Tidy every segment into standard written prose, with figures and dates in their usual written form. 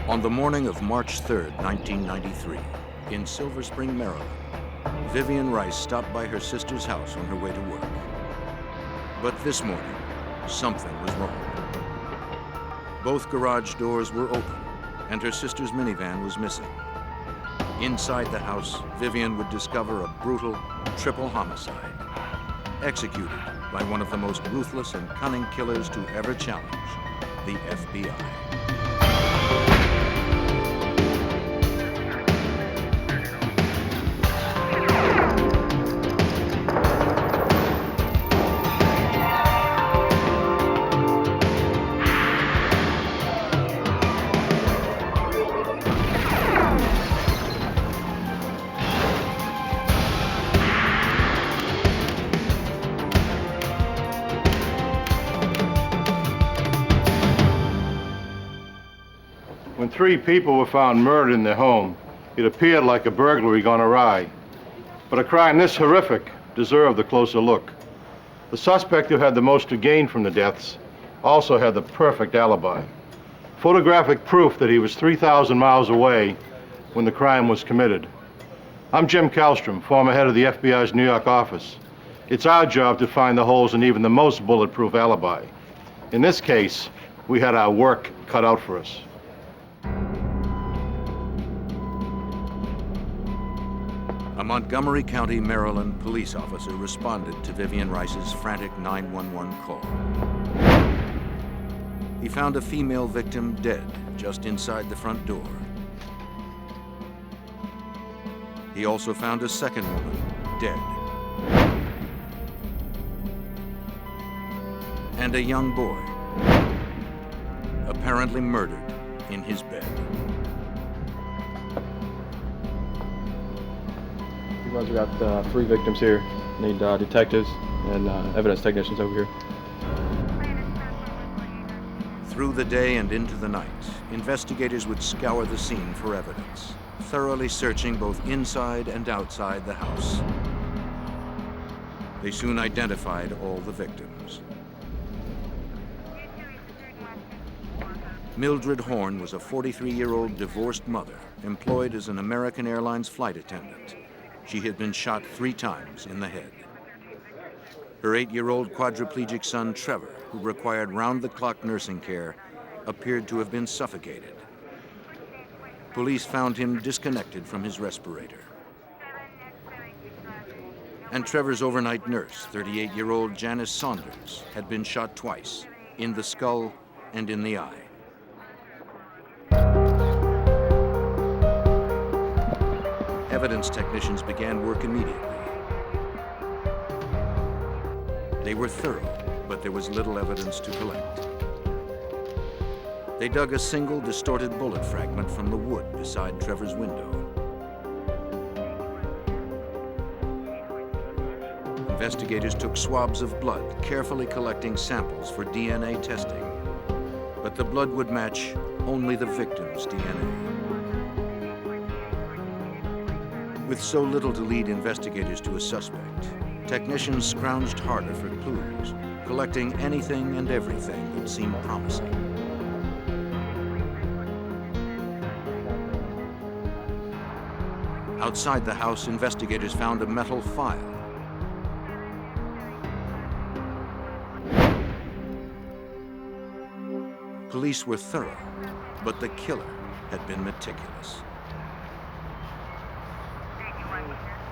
On the morning of March 3rd, 1993, in Silver Spring, Maryland, Vivian Rice stopped by her sister's house on her way to work. But this morning, something was wrong. Both garage doors were open, and her sister's minivan was missing. Inside the house, Vivian would discover a brutal triple homicide, executed by one of the most ruthless and cunning killers to ever challenge the FBI. When 3 people were found murdered in their home, it appeared like a burglary gone awry. But a crime this horrific deserved a closer look. The suspect who had the most to gain from the deaths also had the perfect alibi. Photographic proof that he was 3,000 miles away when the crime was committed. I'm Jim Kallstrom, former head of the FBI's New York office. It's our job to find the holes in even the most bulletproof alibi. In this case, we had our work cut out for us. A Montgomery County, Maryland police officer responded to Vivian Rice's frantic 911 call. He found a female victim dead just inside the front door. He also found a second woman dead. And a young boy, apparently murdered in his bed. We got 3 victims here. Need detectives and evidence technicians over here. Through the day and into the night, investigators would scour the scene for evidence, thoroughly searching both inside and outside the house. They soon identified all the victims. Mildred Horn was a 43-year-old divorced mother employed as an American Airlines flight attendant. She had been shot 3 times in the head. Her 8-year-old quadriplegic son, Trevor, who required round-the-clock nursing care, appeared to have been suffocated. Police found him disconnected from his respirator. And Trevor's overnight nurse, 38-year-old Janice Saunders, had been shot twice, in the skull and in the eye. Evidence technicians began work immediately. They were thorough, but there was little evidence to collect. They dug a single distorted bullet fragment from the wood beside Trevor's window. Investigators took swabs of blood, carefully collecting samples for DNA testing. But the blood would match only the victim's DNA. With so little to lead investigators to a suspect, technicians scrounged harder for clues, collecting anything and everything that seemed promising. Outside the house, investigators found a metal file. Police were thorough, but the killer had been meticulous.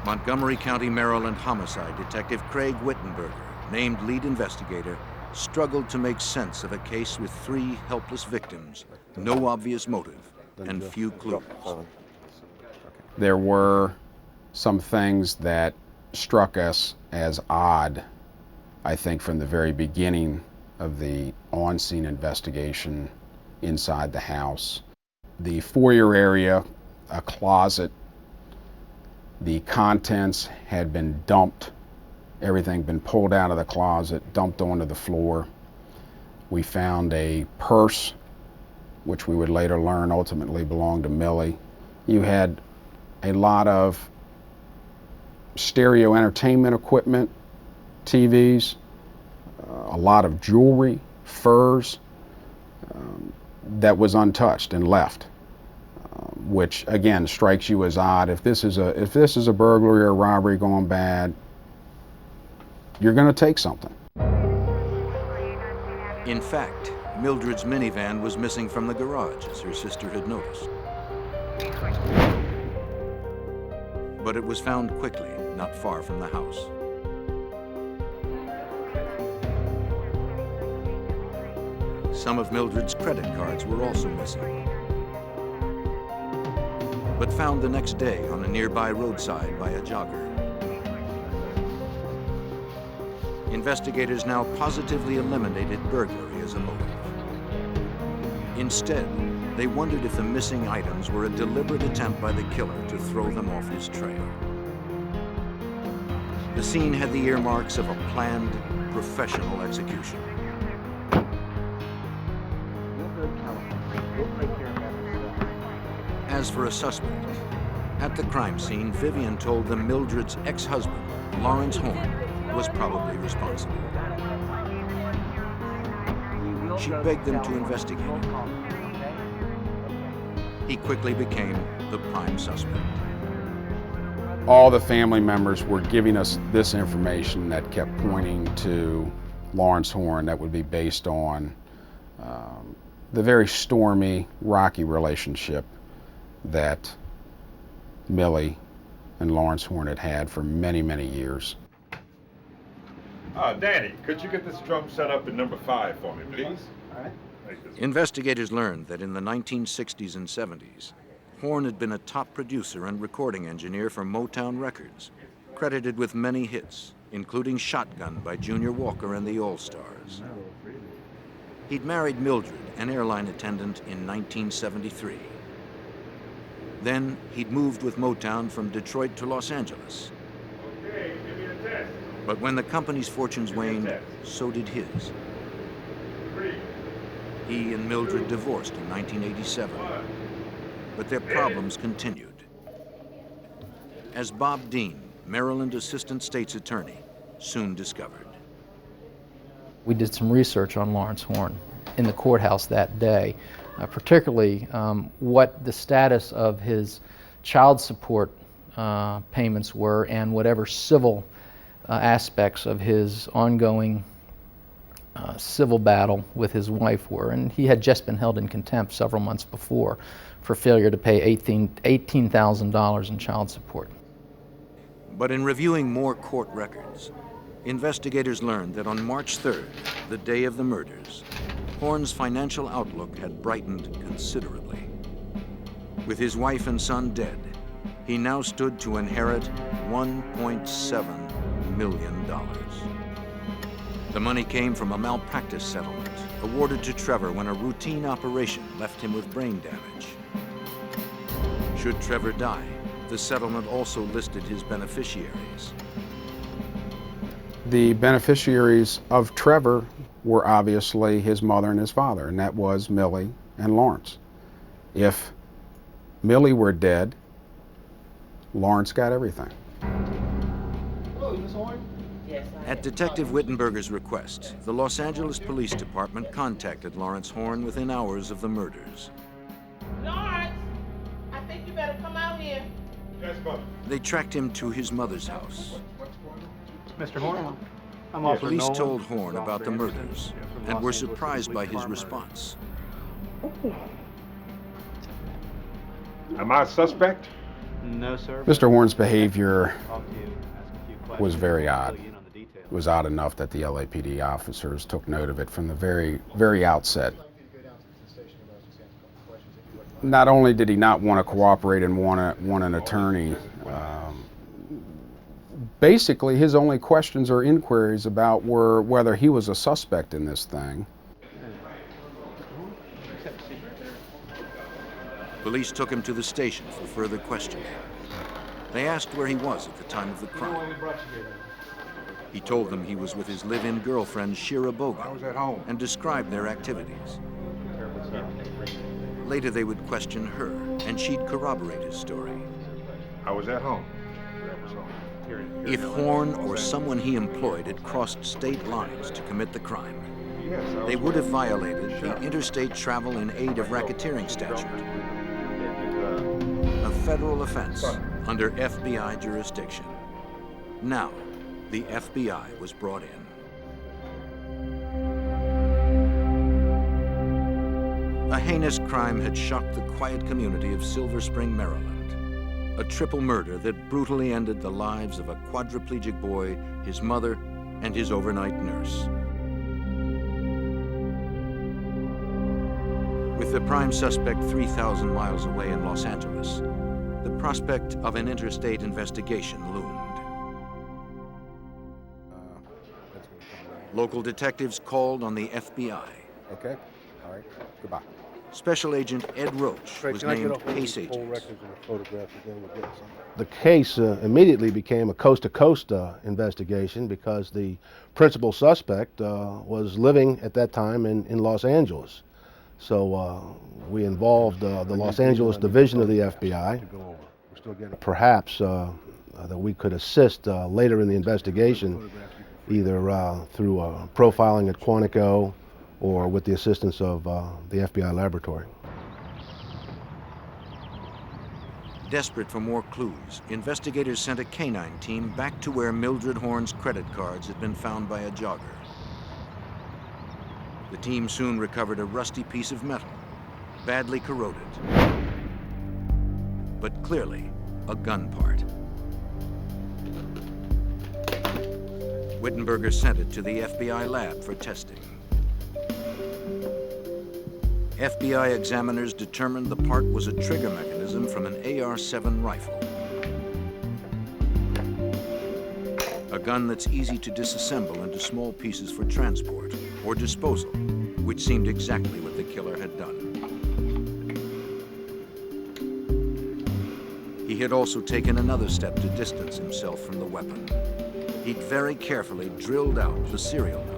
Montgomery County, Maryland homicide detective Craig Wittenberger, named lead investigator, struggled to make sense of a case with 3 helpless victims, no obvious motive, and few clues. There were some things that struck us as odd, I think, from the very beginning of the on-scene investigation inside the house. The foyer area, a closet, the contents had been dumped, everything been pulled out of the closet, dumped onto the floor. We found a purse, which we would later learn ultimately belonged to Millie. You had a lot of stereo entertainment equipment, TVs, a lot of jewelry, furs, that was untouched and left. which again strikes you as odd. If this is a burglary or a robbery going bad, you're going to take something. In fact, Mildred's minivan was missing from the garage, as her sister had noticed. But it was found quickly, not far from the house. Some of Mildred's credit cards were also missing, but found the next day on a nearby roadside by a jogger. Investigators now positively eliminated burglary as a motive. Instead, they wondered if the missing items were a deliberate attempt by the killer to throw them off his trail. The scene had the earmarks of a planned, professional execution. As for a suspect, at the crime scene, Vivian told them Mildred's ex-husband, Lawrence Horn, was probably responsible. She begged them to investigate him. He quickly became the prime suspect. All the family members were giving us this information that kept pointing to Lawrence Horn, that would be based on the very stormy, rocky relationship that Millie and Lawrence Horn had had for many, many years. Danny, could you get this drum set up in number 5 for me, please? All right. Investigators learned that in the 1960s and 70s, Horn had been a top producer and recording engineer for Motown Records, credited with many hits, including Shotgun by Junior Walker and the All-Stars. He'd married Mildred, an airline attendant, in 1973. Then he'd moved with Motown from Detroit to Los Angeles. Okay, give me a test. But when the company's fortunes waned, so did his. 3. He and Mildred divorced in 1987, but their problems continued. As Bob Dean, Maryland Assistant State's Attorney, soon discovered. We did some research on Lawrence Horn in the courthouse that day, particularly what the status of his child support payments were and whatever civil aspects of his ongoing civil battle with his wife were. And he had just been held in contempt several months before for failure to pay $18,000 in child support. But in reviewing more court records, investigators learned that on March 3rd, the day of the murders, Horn's financial outlook had brightened considerably. With his wife and son dead, he now stood to inherit $1.7 million. The money came from a malpractice settlement awarded to Trevor when a routine operation left him with brain damage. Should Trevor die, the settlement also listed his beneficiaries. The beneficiaries of Trevor were obviously his mother and his father, and that was Millie and Lawrence. If Millie were dead, Lawrence got everything. Hello, Miss Horn. At Detective Wittenberger's request, the Los Angeles Police Department contacted Lawrence Horn within hours of the murders. Lawrence, I think you better come out here. Yes, Mother. They tracked him to his mother's house. Mr. Horn? I'm Police told Horn about the murders and were surprised by his response. Am I a suspect? No, sir. Mr. Horn's behavior was very odd. It was odd enough that the LAPD officers took note of it from the very outset. Not only did he not want to cooperate and want an attorney, basically his only questions or inquiries about were whether he was a suspect in this thing. Police took him to the station for further questioning. They asked where he was at the time of the crime. He told them he was with his live-in girlfriend, Shira Bogan, I was at home. and described their activities. Later they would question her, and she'd corroborate his story. I was at home. If Horn or someone he employed had crossed state lines to commit the crime, Yes, I was they would have violated the Interstate Travel in Aid of Racketeering statute. a federal offense under FBI jurisdiction. Now, the FBI was brought in. A heinous crime had shocked the quiet community of Silver Spring, Maryland. A triple murder that brutally ended the lives of a quadriplegic boy, his mother, and his overnight nurse. With the prime suspect 3,000 miles away in Los Angeles, the prospect of an interstate investigation loomed. Local detectives called on the FBI. Okay, all right, goodbye. Special Agent Ed Roach was named case agent. The case immediately became a coast-to-coast investigation because the principal suspect was living at that time in Los Angeles. So we involved the Los Angeles division of the FBI. Perhaps that we could assist later in the investigation, either through profiling at Quantico or with the assistance of the FBI laboratory. Desperate for more clues, investigators sent a canine team back to where Mildred Horn's credit cards had been found by a jogger. The team soon recovered a rusty piece of metal, badly corroded, but clearly a gun part. Wittenberger sent it to the FBI lab for testing. FBI examiners determined the part was a trigger mechanism from an AR-7 rifle. A gun that's easy to disassemble into small pieces for transport or disposal, which seemed exactly what the killer had done. He had also taken another step to distance himself from the weapon. He'd very carefully drilled out the serial number.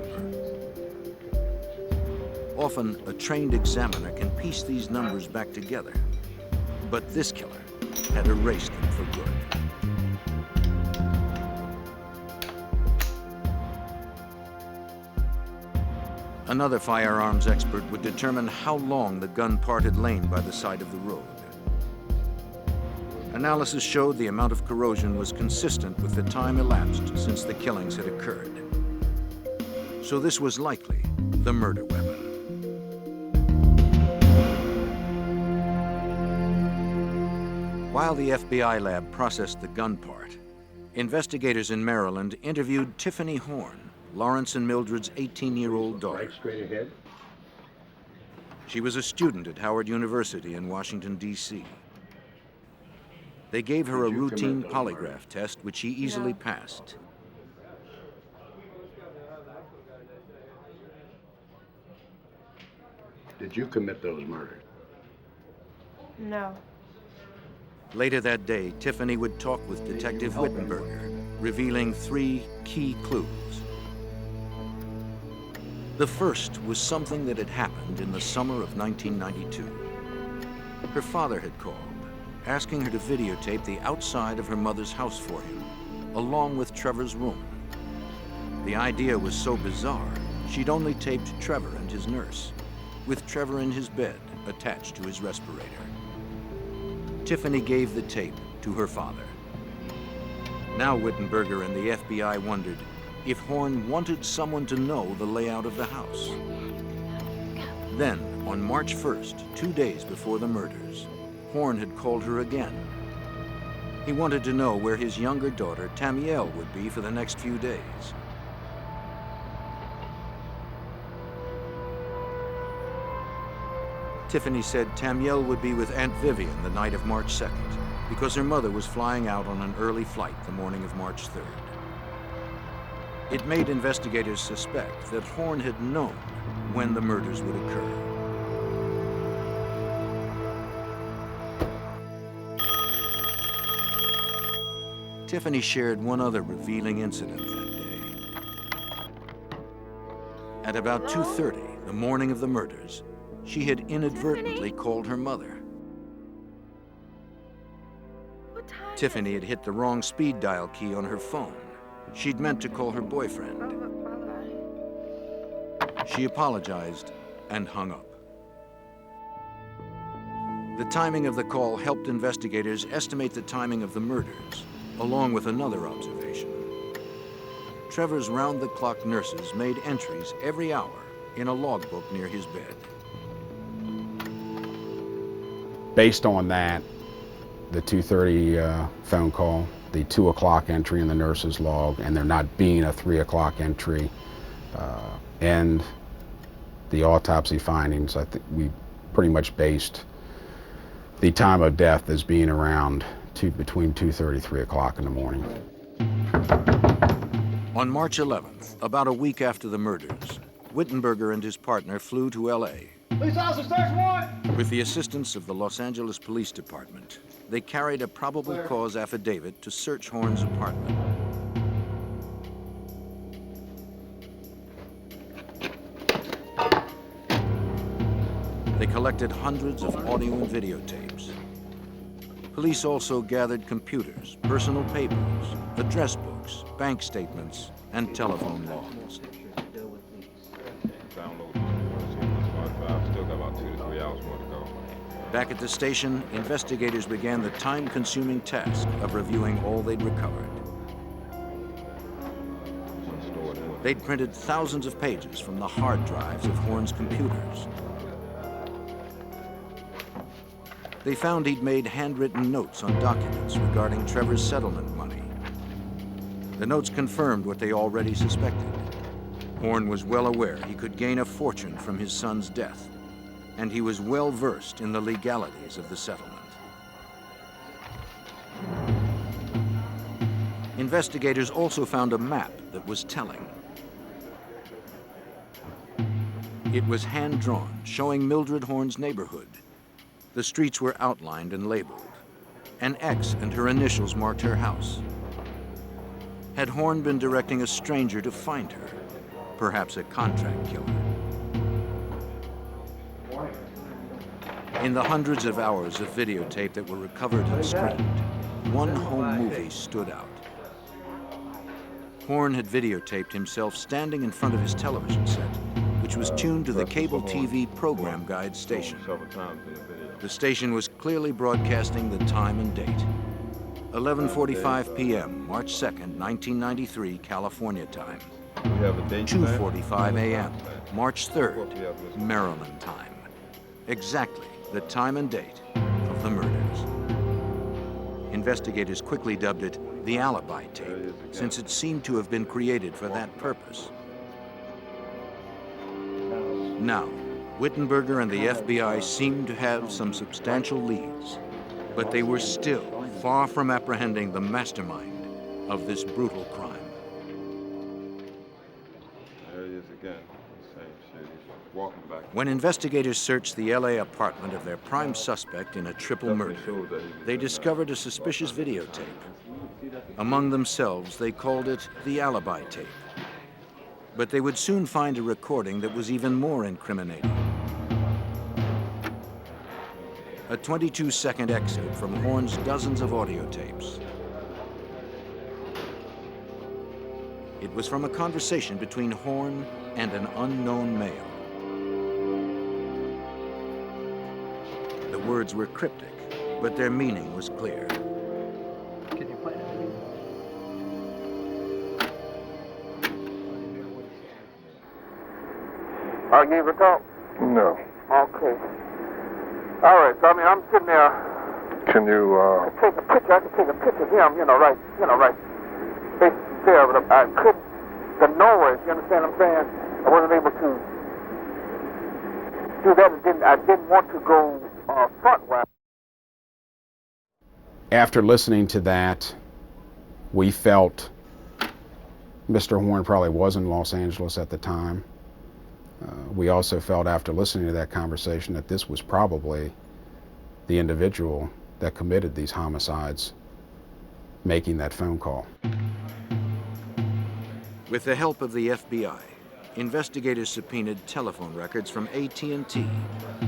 Often, a trained examiner can piece these numbers back together, but this killer had erased them for good. Another firearms expert would determine how long the gun part had lain by the side of the road. Analysis showed the amount of corrosion was consistent with the time elapsed since the killings had occurred. So this was likely the murder weapon. While the FBI lab processed the gun part, investigators in Maryland interviewed Tiffany Horn, Lawrence and Mildred's 18-year-old daughter. Right straight ahead. She was a student at Howard University in Washington, D.C. They gave her a routine polygraph test, which she easily passed. Did you commit those murders? No. Later that day, Tiffany would talk with Detective Wittenberger, revealing 3 key clues. The first was something that had happened in the summer of 1992. Her father had called, asking her to videotape the outside of her mother's house for him, along with Trevor's room. The idea was so bizarre, she'd only taped Trevor and his nurse, with Trevor in his bed attached to his respirator. Tiffany gave the tape to her father. Now Wittenberger and the FBI wondered if Horn wanted someone to know the layout of the house. Then, on March 1st, 2 days before the murders, Horn had called her again. He wanted to know where his younger daughter, Tamiel, would be for the next few days. Tiffany said Tamiel would be with Aunt Vivian the night of March 2nd because her mother was flying out on an early flight the morning of March 3rd. It made investigators suspect that Horn had known when the murders would occur. Tiffany shared one other revealing incident that day. At about 2:30, the morning of the murders, she had inadvertently called her mother. What time? Tiffany had hit the wrong speed dial key on her phone. She'd meant to call her boyfriend. She apologized and hung up. The timing of the call helped investigators estimate the timing of the murders, along with another observation. Trevor's round-the-clock nurses made entries every hour in a logbook near his bed. Based on that, the 2:30 phone call, the 2 o'clock entry in the nurse's log, and there not being a 3 o'clock entry, and the autopsy findings, I think we pretty much based the time of death as being around between 2:30 and 3 o'clock in the morning. On March 11th, about a week after the murders, Wittenberger and his partner flew to L.A. Police officer, search warrant! With the assistance of the Los Angeles Police Department, they carried a probable cause affidavit to search Horn's apartment. They collected hundreds of audio and videotapes. Police also gathered computers, personal papers, address books, bank statements, and telephone logs. Back at the station, investigators began the time-consuming task of reviewing all they'd recovered. They'd printed thousands of pages from the hard drives of Horn's computers. They found he'd made handwritten notes on documents regarding Trevor's settlement money. The notes confirmed what they already suspected. Horn was well aware he could gain a fortune from his son's death, and he was well versed in the legalities of the settlement. Investigators also found a map that was telling. It was hand-drawn, showing Mildred Horn's neighborhood. The streets were outlined and labeled. An X and her initials marked her house. Had Horn been directing a stranger to find her? Perhaps a contract killer. In the hundreds of hours of videotape that were recovered and screened, one home movie stood out. Horn had videotaped himself standing in front of his television set, which was tuned to the cable TV program guide station. The station was clearly broadcasting the time and date. 11:45 p.m., March 2nd, 1993, California time. 2:45 a.m., March 3rd, Maryland time. Exactly the time and date of the murders. Investigators quickly dubbed it the alibi tape, since it seemed to have been created for that purpose. Now, Wittenberger and the FBI seemed to have some substantial leads, but they were still far from apprehending the mastermind of this brutal crime. There he is again. Same shit. He's walking back. When investigators searched the LA apartment of their prime suspect in a triple murder, they discovered a suspicious videotape. Among themselves, they called it the alibi tape. But they would soon find a recording that was even more incriminating. A 22-second excerpt from Horn's dozens of audio tapes. It was from a conversation between Horn and an unknown male. The words were cryptic, but their meaning was clear. Can you play that? You gave a talk? No. Okay. All right, so I'm sitting there. Can you, Take a picture. I can take a picture of him, right face there, but I couldn't, the noise, you understand what I'm saying? I wasn't able to do that. I didn't want to go frontwise. After listening to that, we felt Mr. Horn probably was in Los Angeles at the time. We also felt after listening to that conversation that this was probably the individual that committed these homicides making that phone call. With the help of the FBI, investigators subpoenaed telephone records from AT&T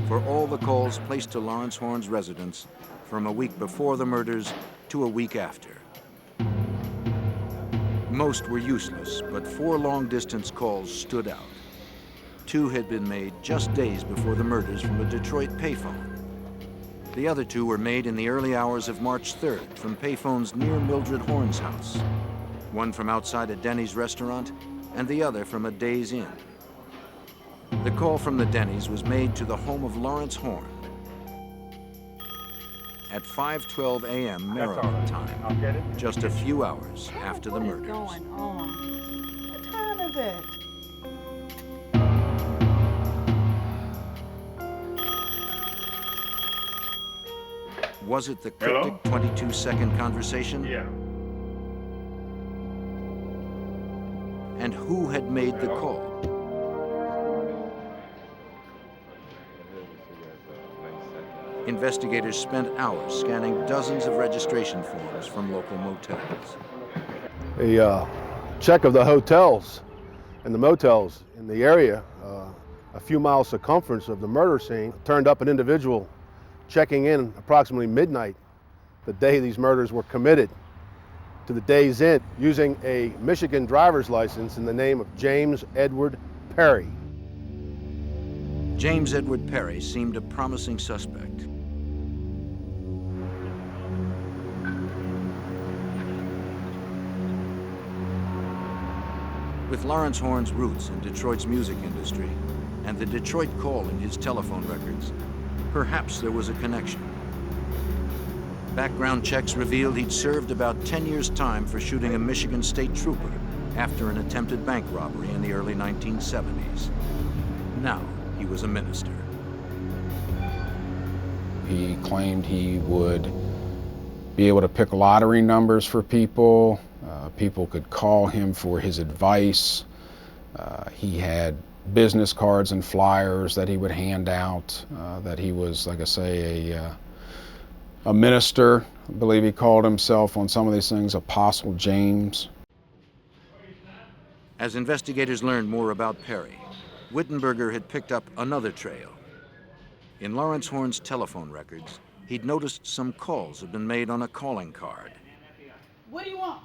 for all the calls placed to Lawrence Horn's residence from a week before the murders to a week after. Most were useless, but 4 long-distance calls stood out. 2 had been made just days before the murders from a Detroit payphone. The other two were made in the early hours of March 3rd from payphones near Mildred Horn's house. One from outside a Denny's restaurant and the other from a Days Inn. The call from the Denny's was made to the home of Lawrence Horn at 5:12 a.m. Maryland time, just a few hours after the murders. What is going on? What time is it? Was it the cryptic 22-second conversation? Yeah. And who had made the call? Investigators spent hours scanning dozens of registration forms from local motels. A check of the hotels and the motels in the area, a few miles circumference of the murder scene, turned up an individual checking in approximately midnight the day these murders were committed to the Days Inn using a Michigan driver's license in the name of James Edward Perry. James Edward Perry seemed a promising suspect. With Lawrence Horn's roots in Detroit's music industry and the Detroit call in his telephone records, perhaps there was a connection. Background checks revealed he'd served about 10 years' time for shooting a Michigan state trooper after an attempted bank robbery in the early 1970s. Now he was a minister. He claimed he would be able to pick lottery numbers for people. People could call him for his advice. He had business cards and flyers that he would hand out, that he was, like I say, a minister. I believe he called himself on some of these things Apostle James. As investigators learned more about Perry, Wittenberger had picked up another trail. In Lawrence Horn's telephone records, he'd noticed some calls had been made on a calling card. What do you want?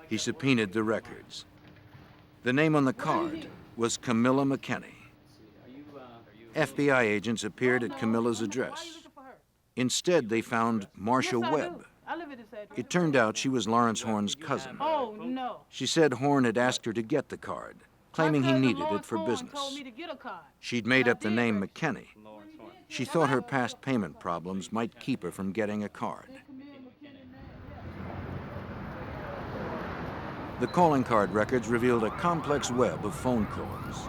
He subpoenaed the records. The name on the card was Camilla McKinney. FBI agents appeared at Camilla's address. Instead, they found Marcia Webb. I live at this address. It turned out she was Lawrence Horn's cousin. Oh, no. She said Horn had asked her to get the card, claiming he needed it for business. Told me to get a card. She'd made up the name McKinney. She thought her past payment problems might keep her from getting a card. The calling card records revealed a complex web of phone calls.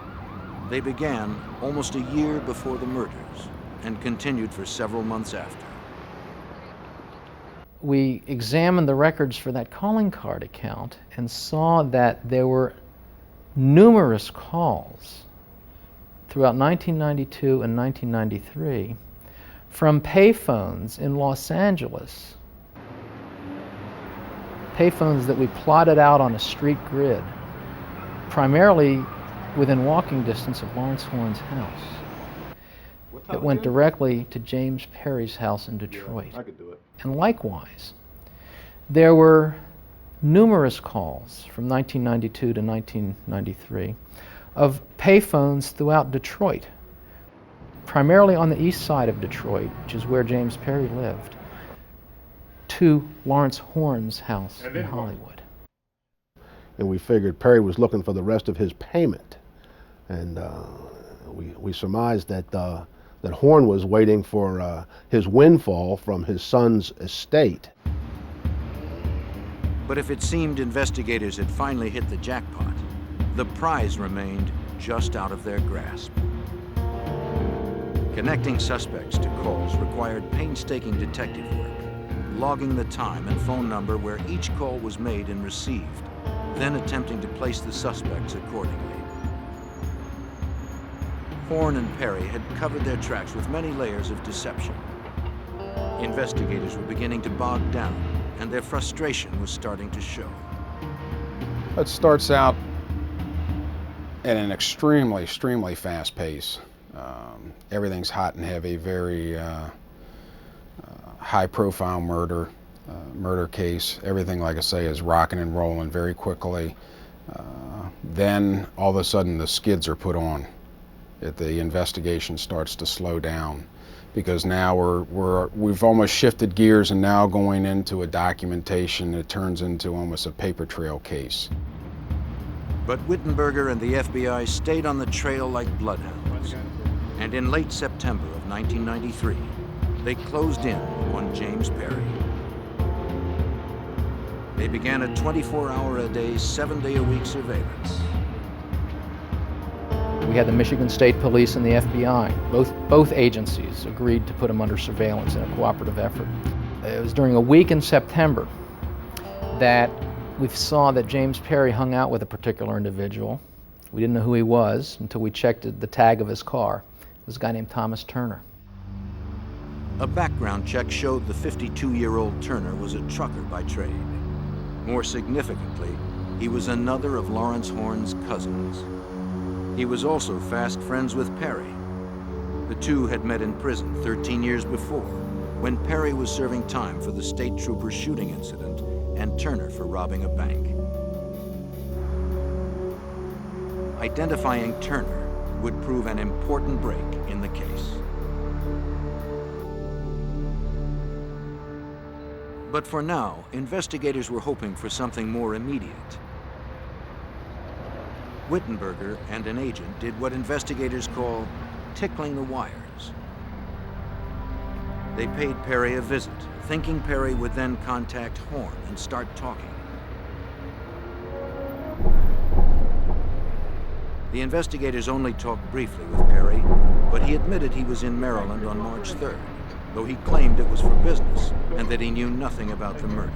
They began almost a year before the murders and continued for several months after. We examined the records for that calling card account and saw that there were numerous calls throughout 1992 and 1993 from payphones in Los Angeles. Payphones that we plotted out on a street grid, primarily within walking distance of Lawrence Horn's house. It went directly to James Perry's house in Detroit. Yeah, I could do it. And likewise, there were numerous calls from 1992 to 1993 of payphones throughout Detroit, primarily on the east side of Detroit, which is where James Perry lived, to Lawrence Horn's house in Hollywood. And we figured Perry was looking for the rest of his payment. And we surmised that that Horn was waiting for his windfall from his son's estate. But if it seemed investigators had finally hit the jackpot, the prize remained just out of their grasp. Connecting suspects to calls required painstaking detective work, logging the time and phone number where each call was made and received, then attempting to place the suspects accordingly. Horn and Perry had covered their tracks with many layers of deception. Investigators were beginning to bog down, and their frustration was starting to show. It starts out at an extremely fast pace. Everything's hot and heavy, very high-profile murder case. Everything, like I say, is rocking and rolling very quickly. Then, all of a sudden, the skids are put on. The investigation starts to slow down, because now we've almost shifted gears and now going into a documentation that turns into almost a paper trail case. But Wittenberger and the FBI stayed on the trail like bloodhounds. And in late September of 1993, they closed in on James Perry. They began a 24-hour-a-day, 7-day-a-week surveillance. We had the Michigan State Police and the FBI. Both agencies agreed to put him under surveillance in a cooperative effort. It was during a week in September that we saw that James Perry hung out with a particular individual. We didn't know who he was until we checked the tag of his car. It was a guy named Thomas Turner. A background check showed the 52-year-old Turner was a trucker by trade. More significantly, he was another of Lawrence Horn's cousins. He was also fast friends with Perry. The two had met in prison 13 years before, when Perry was serving time for the state trooper shooting incident and Turner for robbing a bank. Identifying Turner would prove an important break in the case. But for now, investigators were hoping for something more immediate. Wittenberger and an agent did what investigators call tickling the wires. They paid Perry a visit, thinking Perry would then contact Horn and start talking. The investigators only talked briefly with Perry, but he admitted he was in Maryland on March 3rd, though he claimed it was for business and that he knew nothing about the murders.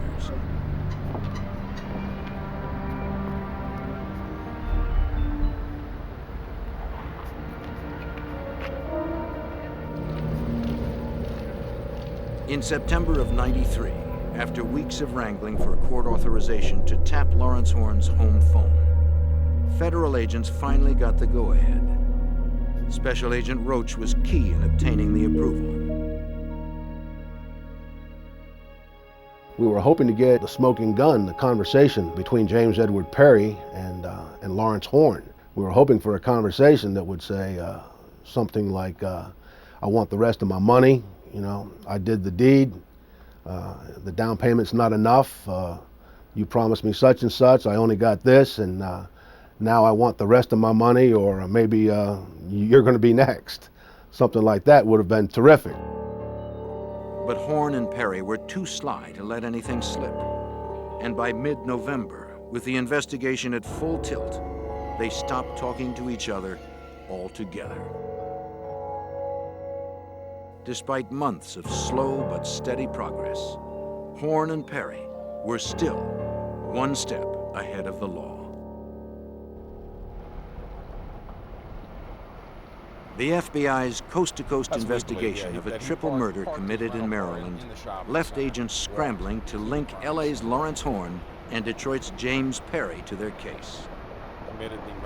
In September of '93, after weeks of wrangling for court authorization to tap Lawrence Horn's home phone, federal agents finally got the go-ahead. Special Agent Roach was key in obtaining the approval. We were hoping to get the smoking gun, the conversation between James Edward Perry and Lawrence Horn. We were hoping for a conversation that would say something like, I want the rest of my money, you know, I did the deed, the down payment's not enough, you promised me such and such, I only got this, and now I want the rest of my money, or maybe you're going to be next. Something like that would have been terrific. But Horn and Perry were too sly to let anything slip. And by mid-November, with the investigation at full tilt, they stopped talking to each other altogether. Despite months of slow but steady progress, Horn and Perry were still one step ahead of the law. The FBI's coast-to-coast investigation of a triple murder committed in Maryland left agents scrambling to link LA's Lawrence Horn and Detroit's James Perry to their case.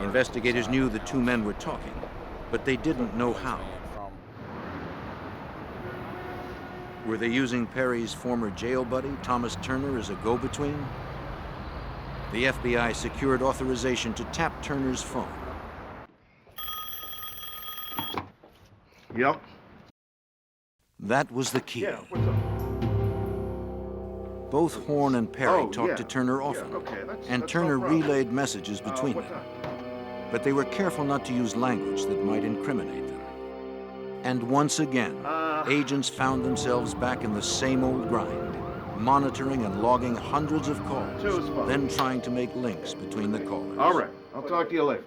Investigators knew the two men were talking, but they didn't know how. Were they using Perry's former jail buddy, Thomas Turner, as a go-between? The FBI secured authorization to tap Turner's phone. Yep. That was the key. Yeah, what's up? Both Horn and Perry talked to Turner often, and Turner relayed messages between them. But they were careful not to use language that might incriminate them. And once again, agents found themselves back in the same old grind, monitoring and logging hundreds of calls, then trying to make links between the callers. All right, I'll talk to you later.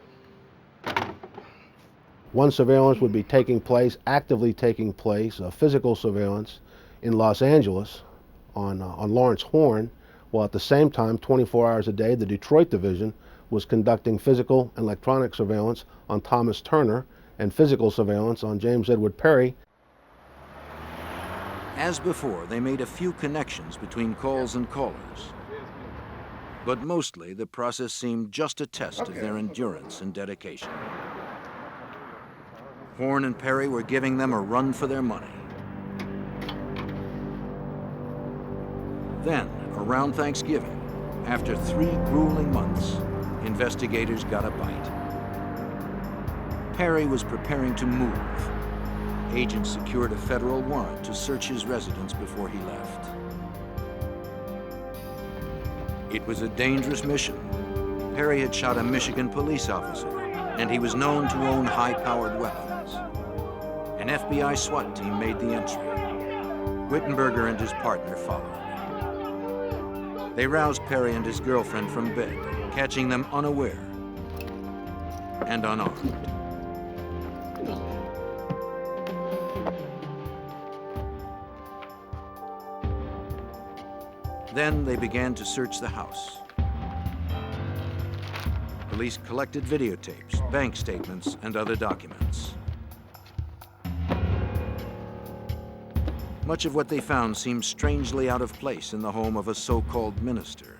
One surveillance would be taking place, actively taking place, physical surveillance in Los Angeles on Lawrence Horn, while at the same time, 24 hours a day, the Detroit division was conducting physical and electronic surveillance on Thomas Turner and physical surveillance on James Edward Perry. As before, they made a few connections between calls and callers. But mostly, the process seemed just a test of their endurance and dedication. Horn and Perry were giving them a run for their money. Then, around Thanksgiving, after 3 grueling months, investigators got a bite. Perry was preparing to move. agents secured a federal warrant to search his residence before he left. It was a dangerous mission. Perry had shot a Michigan police officer, and he was known to own high-powered weapons. An FBI SWAT team made the entry. Wittenberger and his partner followed. They roused Perry and his girlfriend from bed, catching them unaware and unarmed. Then they began to search the house. Police collected videotapes, bank statements, and other documents. Much of what they found seemed strangely out of place in the home of a so-called minister.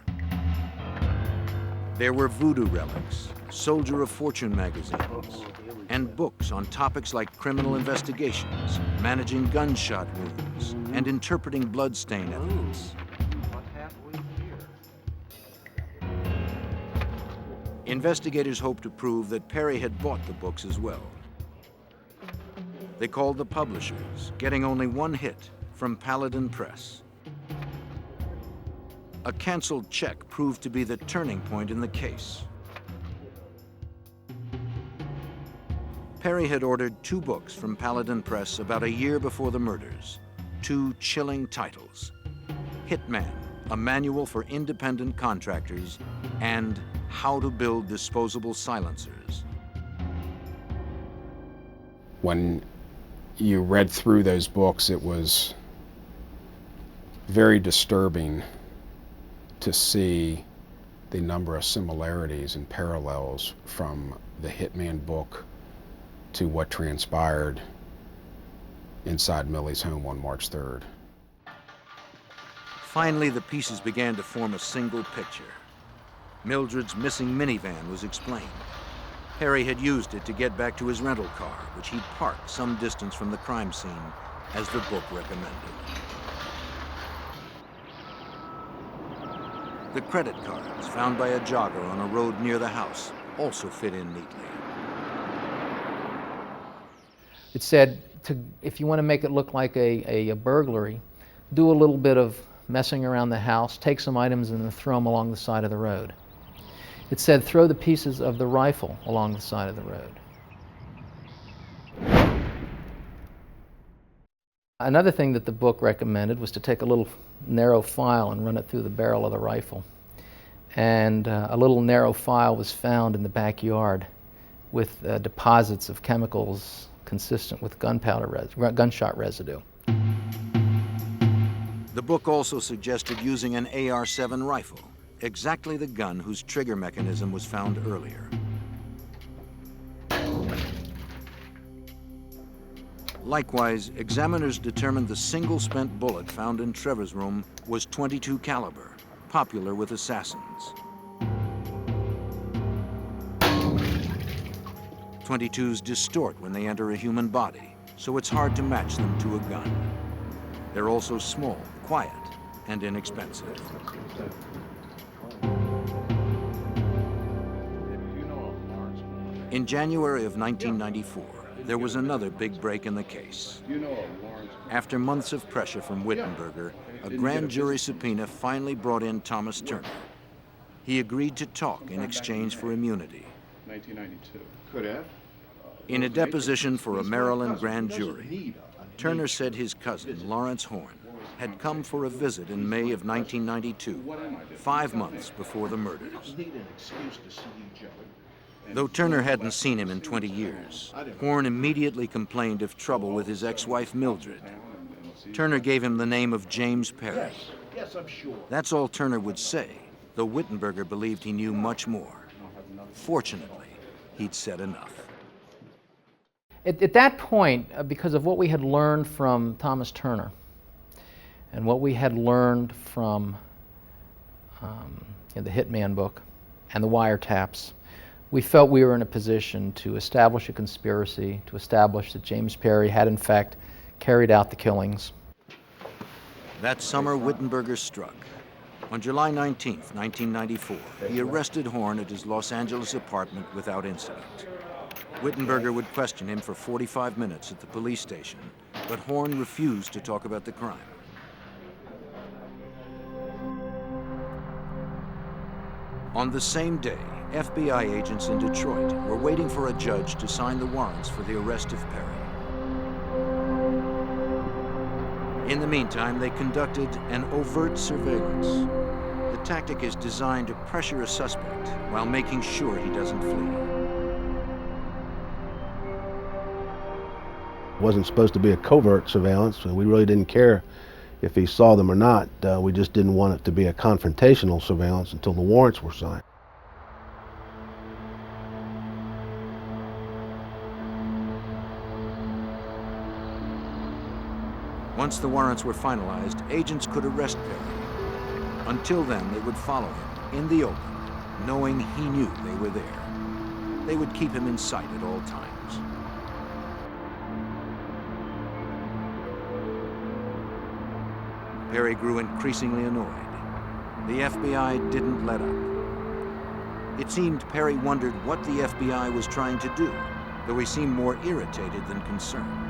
There were voodoo relics, Soldier of Fortune magazines, and books on topics like criminal investigations, managing gunshot wounds, and interpreting bloodstain evidence. Investigators hoped to prove that Perry had bought the books as well. They called the publishers, getting only one hit from Paladin Press. A canceled check proved to be the turning point in the case. Perry had ordered 2 books from Paladin Press about a year before the murders. 2 chilling titles: Hitman, a manual for independent contractors, and How to Build Disposable Silencers. When you read through those books, it was very disturbing to see the number of similarities and parallels from the Hitman book to what transpired inside Millie's home on March 3rd. Finally, the pieces began to form a single picture. Mildred's missing minivan was explained. Perry had used it to get back to his rental car, which he'd parked some distance from the crime scene, as the book recommended. The credit cards found by a jogger on a road near the house also fit in neatly. It said, if you want to make it look like a burglary, do a little bit of messing around the house, take some items and then throw them along the side of the road. It said, throw the pieces of the rifle along the side of the road. Another thing that the book recommended was to take a little narrow file and run it through the barrel of the rifle. And a little narrow file was found in the backyard with deposits of chemicals consistent with gunshot residue. The book also suggested using an AR-7 rifle, exactly the gun whose trigger mechanism was found earlier. Likewise, examiners determined the single spent bullet found in Trevor's room was .22 caliber, popular with assassins. .22s distort when they enter a human body, so it's hard to match them to a gun. They're also small, quiet, and inexpensive. In January of 1994, there was another big break in the case. After months of pressure from Wittenberger, a grand jury subpoena finally brought in Thomas Turner. He agreed to talk in exchange for immunity. 1992. Could have. In a deposition for a Maryland grand jury, Turner said his cousin, Lawrence Horn, had come for a visit in May of 1992, 5 months before the murders. Though Turner hadn't seen him in 20 years, Horn immediately complained of trouble with his ex-wife Mildred. Turner gave him the name of James Perry. Yes, I'm sure. That's all Turner would say, though Wittenberger believed he knew much more. Fortunately, he'd said enough. At that point, because of what we had learned from Thomas Turner and what we had learned from the Hitman book and the wiretaps, we felt we were in a position to establish a conspiracy, to establish that James Perry had in fact carried out the killings. That summer, Wittenberger struck. On July 19th, 1994, he arrested Horn at his Los Angeles apartment without incident. Wittenberger would question him for 45 minutes at the police station, but Horn refused to talk about the crime. On the same day, FBI agents in Detroit were waiting for a judge to sign the warrants for the arrest of Perry. In the meantime, they conducted an overt surveillance. The tactic is designed to pressure a suspect while making sure he doesn't flee. It wasn't supposed to be a covert surveillance, so we really didn't care if he saw them or not. We just didn't want it to be a confrontational surveillance until the warrants were signed. Once the warrants were finalized, agents could arrest Perry. Until then, they would follow him in the open, knowing he knew they were there. They would keep him in sight at all times. Perry grew increasingly annoyed. The FBI didn't let up. It seemed Perry wondered what the FBI was trying to do, though he seemed more irritated than concerned.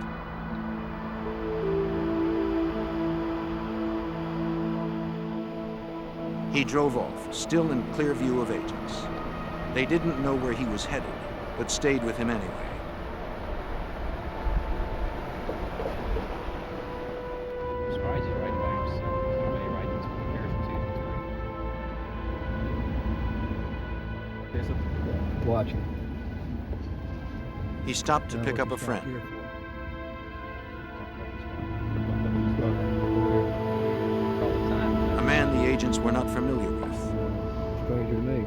He drove off, still in clear view of agents. They didn't know where he was headed, but stayed with him anyway. Watching. He stopped to pick up a friend. A man the agents were not familiar with. Stranger to me.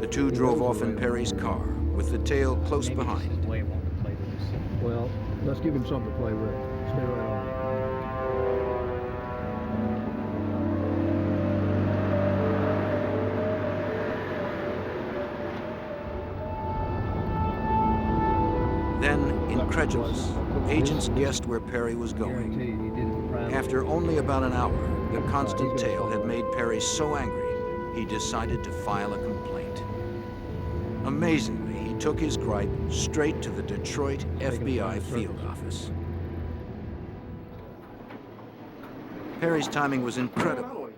The two drove off in Perry's car, with the tail close behind. Well, let's give him something to play with. Stay right on. Then, incredulous, agents guessed where Perry was going. After only about an hour, the constant tail had made Perry so angry, he decided to file a complaint. Amazingly, he took his gripe straight to the Detroit FBI field office. Perry's timing was incredible.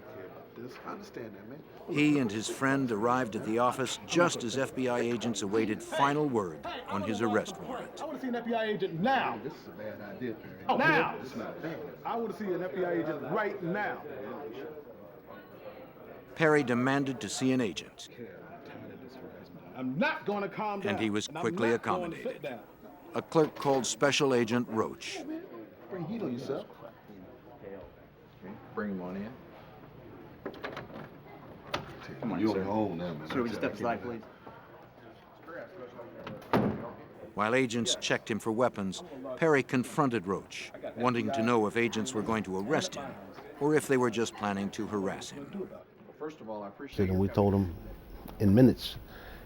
He and his friend arrived at the office just as FBI agents awaited final word on his arrest warrant. I want to see an FBI agent now. This is a bad idea, Perry. Oh, now. It's not bad. I want to see an FBI agent right now. Perry demanded to see an agent, I'm not going to calm down. and he was and I'm quickly not going to accommodated. sit down. A clerk called Special Agent Roach. Bring heat on yourself. Bring him on in. Come on, you're on your own now, man. Sir, would you step aside, please? While agents checked him for weapons, Perry confronted Roach, wanting to know if agents were going to arrest him or if they were just planning to harass him. First of all, I appreciate And we told him in minutes,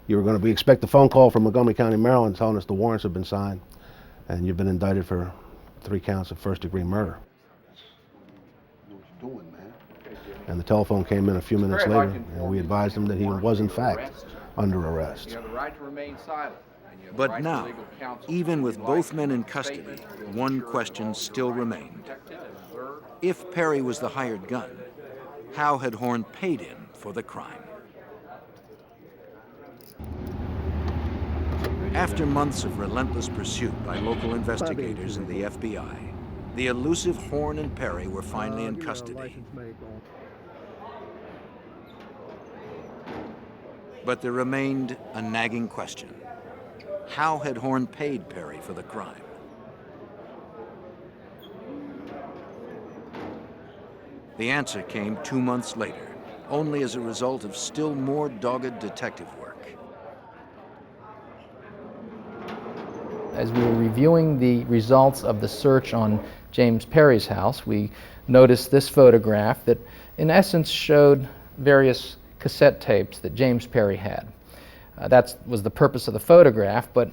you were going to expect a phone call from Montgomery County, Maryland, telling us the warrants have been signed and you've been indicted for 3 counts of first-degree murder. what you're doing, man. And the telephone came in a few minutes later, and we advised him that he was, in fact, under arrest. You have the right to remain silent. And you have the But right to now, legal counsel. even with If you'd both like men in to custody, statement, one ensure that question all still rights are remained. protected and observed. If Perry was the hired gun, how had Horn paid him for the crime? After months of relentless pursuit by local investigators and the FBI, the elusive Horn and Perry were finally in custody. But there remained a nagging question. How had Horn paid Perry for the crime? The answer came 2 months later, only as a result of still more dogged detective work. As we were reviewing the results of the search on James Perry's house, we noticed this photograph that in essence showed various cassette tapes that James Perry had. That was the purpose of the photograph, but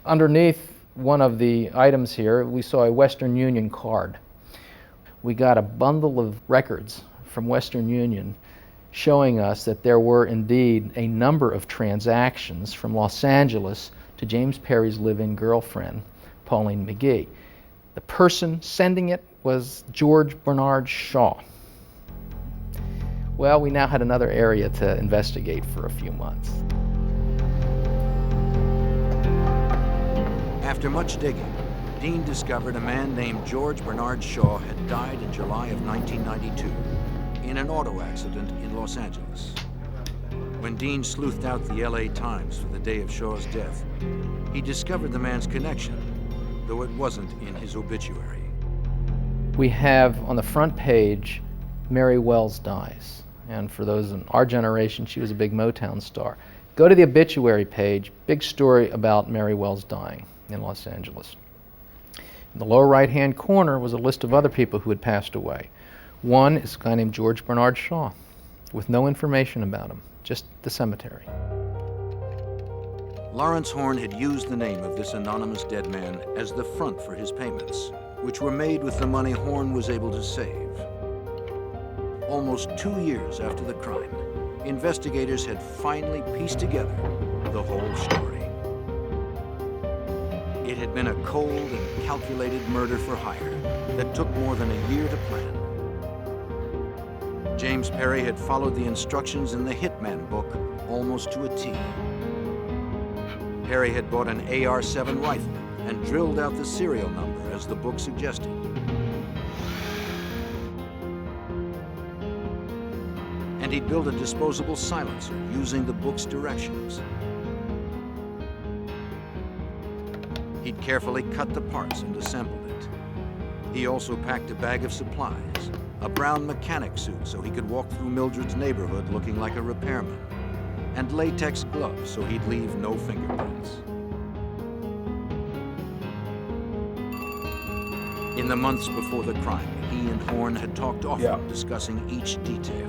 underneath one of the items here we saw a Western Union card. we got a bundle of records from Western Union showing us that there were indeed a number of transactions from Los Angeles to James Perry's live-in girlfriend, Pauline McGee. The person sending it was George Bernard Shaw. Well, we now had another area to investigate for a few months. After much digging, Dean discovered a man named George Bernard Shaw had died in July of 1992 in an auto accident in Los Angeles. When Dean sleuthed out the LA Times for the day of Shaw's death, he discovered the man's connection, though it wasn't in his obituary. We have on the front page, Mary Wells dies. And for those in our generation, she was a big Motown star. Go to the obituary page, big story about Mary Wells dying in Los Angeles. In the lower right-hand corner was a list of other people who had passed away. One is a guy named George Bernard Shaw, with no information about him, just the cemetery. Lawrence Horn had used the name of this anonymous dead man as the front for his payments, which were made with the money Horn was able to save. Almost 2 years after the crime, investigators had finally pieced together the whole story. It had been a cold and calculated murder for hire that took more than a year to plan. James Perry had followed the instructions in the Hitman book almost to a T. Perry had bought an AR-7 rifle and drilled out the serial number as the book suggested. And he'd built a disposable silencer using the book's directions. He'd carefully cut the parts and assembled it. He also packed a bag of supplies, a brown mechanic suit so he could walk through Mildred's neighborhood looking like a repairman, and latex gloves so he'd leave no fingerprints. In the months before the crime, he and Horn had talked often, discussing each detail.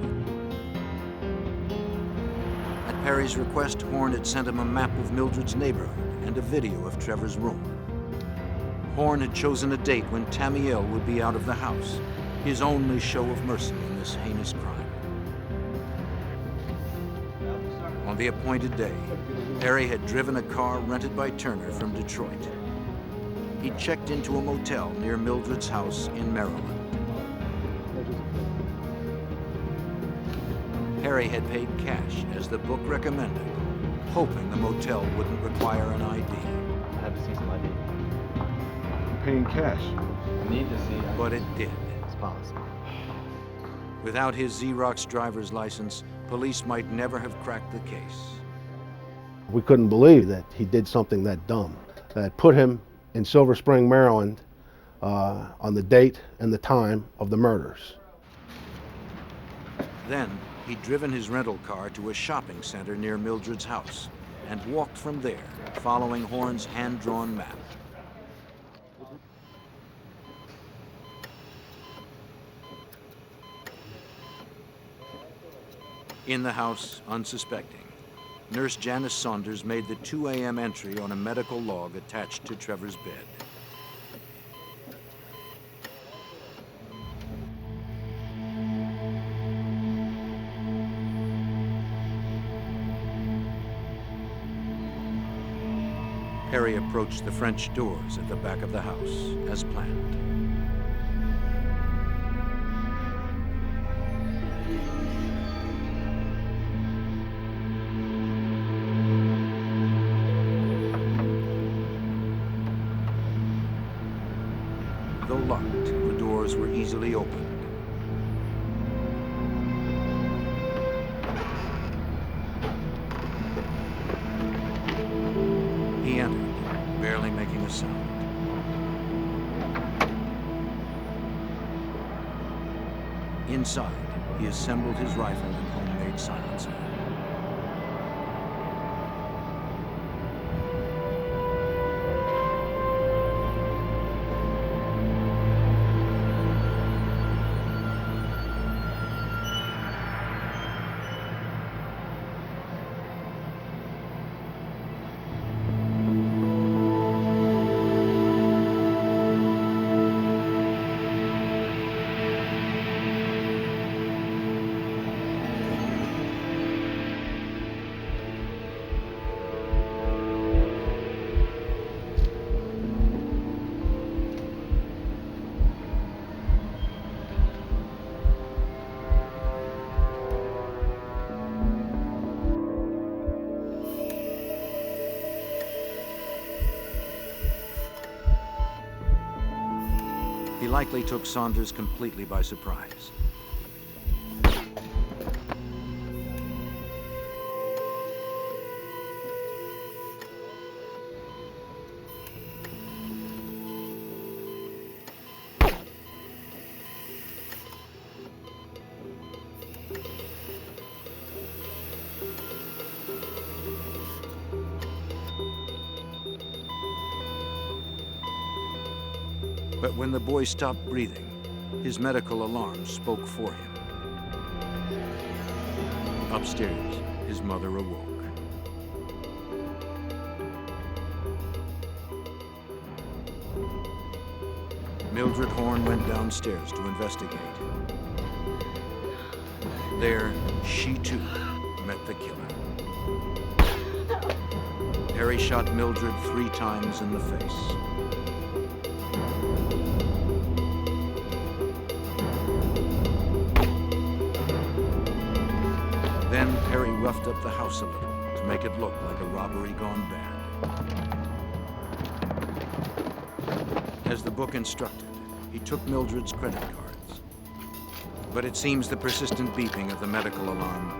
At Perry's request, Horn had sent him a map of Mildred's neighborhood and a video of Trevor's room. Horn had chosen a date when Tamiel would be out of the house, his only show of mercy in this heinous crime. On the appointed day, Perry had driven a car rented by Turner from Detroit. He checked into a motel near Mildred's house in Maryland. Perry had paid cash, as the book recommended, hoping the motel wouldn't require an ID. I have to see some ID. Paying cash. I need to see. But it did. It's policy. Without his Xerox driver's license, police might never have cracked the case. We couldn't believe that he did something that dumb, that put him in Silver Spring, Maryland, on the date and the time of the murders. Then, he'd driven his rental car to a shopping center near Mildred's house and walked from there, following Horn's hand-drawn map. In the house, unsuspecting, Nurse Janice Saunders made the 2 a.m. entry on a medical log attached to Trevor's bed. Perry approached the French doors at the back of the house, as planned. Though locked, the doors were easily opened. He entered, barely making a sound. Inside, he assembled his rifle and homemade silencer. likely took Saunders completely by surprise. But when the boy stopped breathing, his medical alarm spoke for him. Upstairs, his mother awoke. Mildred Horn went downstairs to investigate. There, she too met the killer. Harry shot Mildred 3 times in the face. Then Harry roughed up the house a little to make it look like a robbery gone bad. As the book instructed, he took Mildred's credit cards. But it seems the persistent beeping of the medical alarm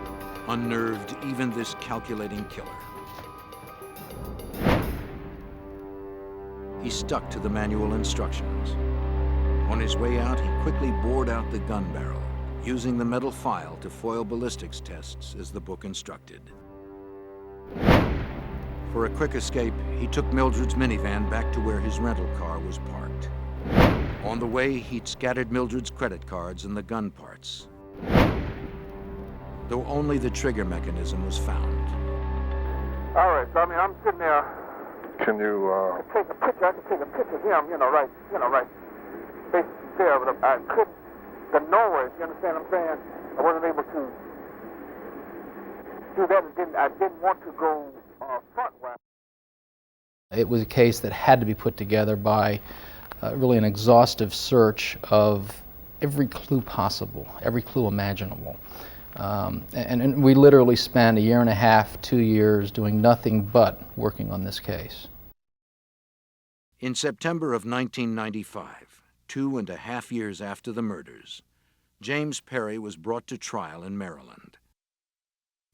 unnerved even this calculating killer. He stuck to the manual instructions. On his way out, he quickly bored out the gun barrel, using the metal file to foil ballistics tests as the book instructed. For a quick escape, he took Mildred's minivan back to where his rental car was parked. On the way, he'd scattered Mildred's credit cards and the gun parts, though only the trigger mechanism was found. All right, so I'm sitting there. Can you, I can take a picture of him, right basically there, but I couldn't, the noise, you understand what I'm saying? I wasn't able to do that. I didn't want to go frontwise. It was a case that had to be put together by really an exhaustive search of every clue possible, every clue imaginable. And we literally spent 1.5 years, 2 years doing nothing but working on this case. In September of 1995, 2.5 years after the murders, James Perry was brought to trial in Maryland.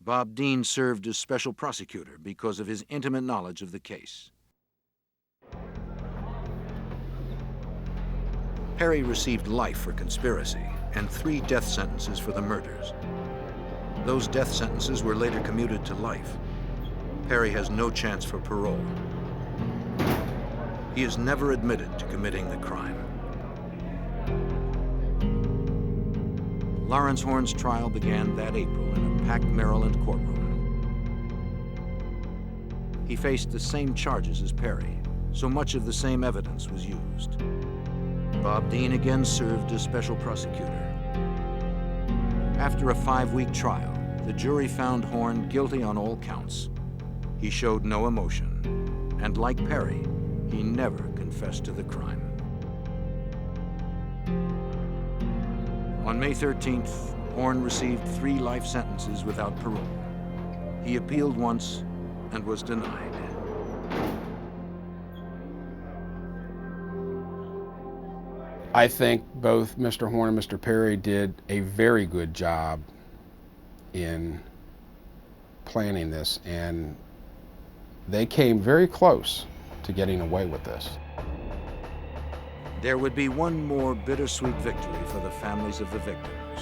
Bob Dean served as special prosecutor because of his intimate knowledge of the case. Perry received life for conspiracy and 3 death sentences for the murders. Those death sentences were later commuted to life. Perry has no chance for parole. He is never admitted to committing the crime. Lawrence Horn's trial began that April in a packed Maryland courtroom. He faced the same charges as Perry, so much of the same evidence was used. Bob Dean again served as special prosecutor. After a 5-week trial, the jury found Horn guilty on all counts. He showed no emotion, and like Perry, he never confessed to the crime. On May 13th, Horn received 3 life sentences without parole. He appealed once and was denied. I think both Mr. Horn and Mr. Perry did a very good job in planning this, and they came very close to getting away with this. There would be one more bittersweet victory for the families of the victims.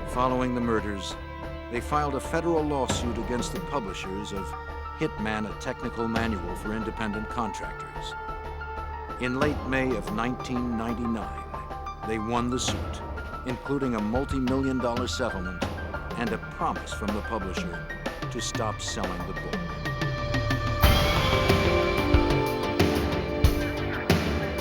Following the murders, they filed a federal lawsuit against the publishers of Hitman, a technical manual for independent contractors. In late May of 1999, they won the suit, including a multi-million-dollar settlement and a promise from the publisher to stop selling the book.